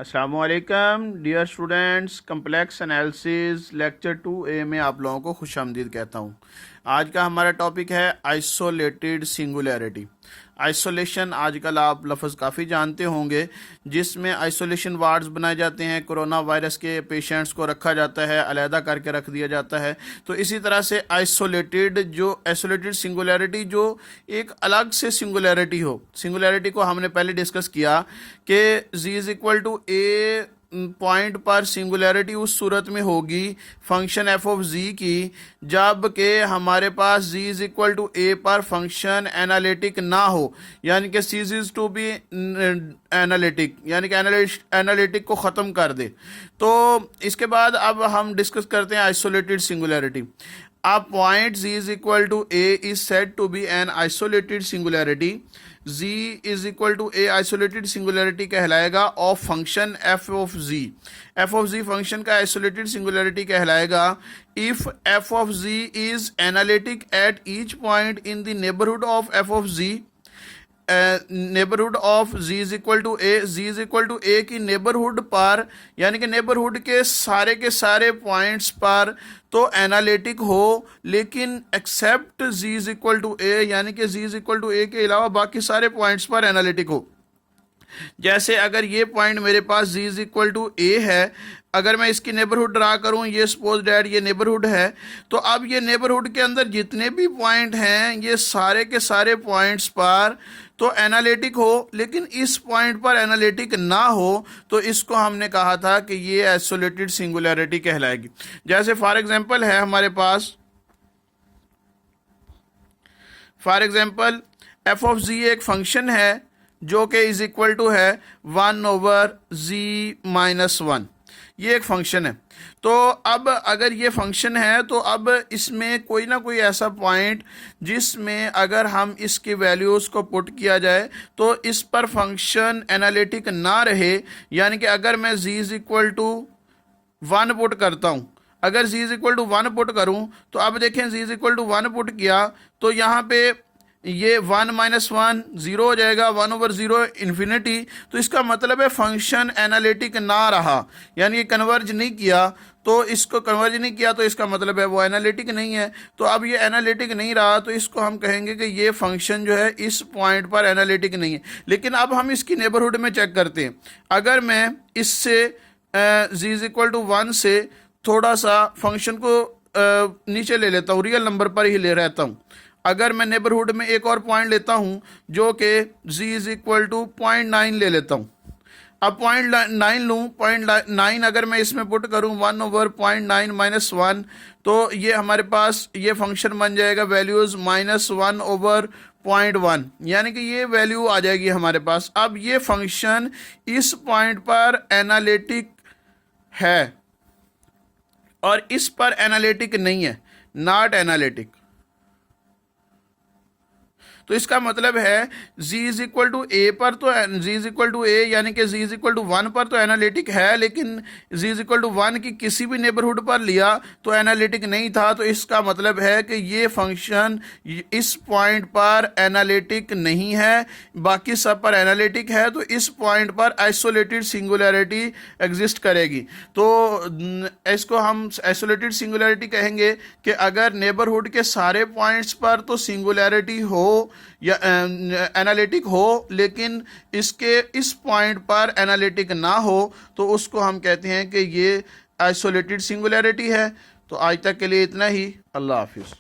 अस्सलामुअलैकुम dear students, complex analysis lecture 2A में आप लोगों को खुशामदीद कहता हूँ। आज का हमारा टॉपिक है आइसोलेटेड सिंगुलैरिटी। आइसोलेशन आजकल आप लफ्ज़ काफ़ी जानते होंगे, जिसमें आइसोलेशन वार्ड्स बनाए जाते हैं। कोरोना वायरस के पेशेंट्स को रखा जाता है, अलहदा करके रख दिया जाता है। तो इसी तरह से आइसोलेटेड सिंगुलैरिटी जो एक अलग से सिंगुलैरिटी हो। सिंगुलैरिटी को हमने पहले डिस्कस किया कि z is equal to a point पर सिंगुलैरिटी उस सूरत में होगी फंक्शन एफ ऑफ जी की, जब के हमारे पास z इज इक्वल टू ए पर फंक्शन एनालिटिक ना हो, यानी कि सीज टू बी एनालिटिक, यानी कि एनालिटिक को ख़त्म कर दे। तो इसके बाद अब हम डिस्कस करते हैं आइसोलेटेड सिंगुलैरिटी। अब point z is equal to a is said to be an isolated singularity. z is equal to a isolated singularity कहलाएगा of function f of z। f of z function का isolated singularity कहलाएगा if f of z is analytic at each point in the neighbourhood of f of z। Neighbourhood of z is equal to a, z is equal to a की neighbourhood पर, यानी कि neighbourhood के सारे points पर तो analytic हो, लेकिन except z is equal to a, यानी कि z is equal to a के अलावा बाकी सारे पॉइंट्स पर एनालिटिक हो। जैसे अगर ये पॉइंट मेरे पास z इज इक्वल टू ए है, अगर मैं इसकी नेबरहुड ड्रा करूं, ये सपोज डैट ये नेबरहुड है, तो अब ये नेबरहुड के अंदर जितने भी पॉइंट हैं ये सारे के सारे पॉइंट्स पर तो एनालिटिक हो, लेकिन इस पॉइंट पर एनालिटिक ना हो, तो इसको हमने कहा था कि ये आइसोलेटेड सिंगुलैरिटी कहलाएगी। जैसे फॉर एग्जांपल है हमारे पास, फॉर एग्जांपल एफ ऑफ जी एक फंक्शन है जो कि इज इक्वल टू है 1/z-1। ये एक फंक्शन है। तो अब अगर ये फंक्शन है तो अब इसमें कोई ना कोई ऐसा पॉइंट जिसमें अगर हम इसकी वैल्यूज़ को पुट किया जाए तो इस पर फंक्शन एनालिटिक ना रहे, यानी कि अगर मैं z is equal to 1 put करता हूँ, अगर z is equal to 1 put करूँ तो अब देखें z is equal to 1 put किया तो यहाँ पे ये 1 - 1 0 हो जाएगा, 1/0 इन्फिनिटी। तो इसका मतलब है फंक्शन एनालिटिक ना रहा, यानी कन्वर्ज नहीं किया। तो इसको कन्वर्ज नहीं किया तो इसका मतलब है वो एनालिटिक नहीं है। तो अब ये एनालिटिक नहीं रहा तो इसको हम कहेंगे कि ये फंक्शन जो है इस पॉइंट पर एनालिटिक नहीं है। लेकिन अब हम इसकी नेबरहुड में चेक करते हैं। अगर मैं इससे z इज इक्वल टू 1 से थोड़ा सा फंक्शन को नीचे ले लेता हूँ, रियल नंबर पर ही ले रहता हूँ। अगर मैं नेबरहुड में एक और पॉइंट लेता हूं जो कि z इज इक्वल टू 0.9 ले लेता हूं। अब 0.9 लूँ, 0.9 अगर मैं इसमें पुट करूं 1/0.9 - 1, तो ये हमारे पास ये फंक्शन बन जाएगा वैल्यूज़ -1/0.1, यानी कि ये वैल्यू आ जाएगी हमारे पास। अब ये फंक्शन इस पॉइंट पर एनालिटिक है और इस पर एनालिटिक नहीं है, नॉट एनालिटिक। तो इसका मतलब है z इज इक्वल टू ए पर तो z is equal to a, यानी कि z इज इक्वल टू 1 पर तो एनालिटिक है, लेकिन z इज इक्वल टू 1 की किसी भी नेबरहुड पर लिया तो एनालिटिक नहीं था। तो इसका मतलब है कि ये फंक्शन इस पॉइंट पर एनालिटिक नहीं है, बाकी सब पर एनालिटिक है। तो इस पॉइंट पर आइसोलेटेड सिंगुलैरिटी एग्जिस्ट करेगी। तो इसको हम आइसोलेटेड सिंगुलैरिटी कहेंगे कि अगर नेबरहुड के सारे पॉइंट्स पर तो सिंगुलैरिटी हो या एनालिटिक हो, लेकिन इसके इस पॉइंट पर एनालिटिक ना हो, तो उसको हम कहते हैं कि ये आइसोलेटेड सिंगुलैरिटी है। तो आज तक के लिए इतना ही। अल्लाह हाफिज़।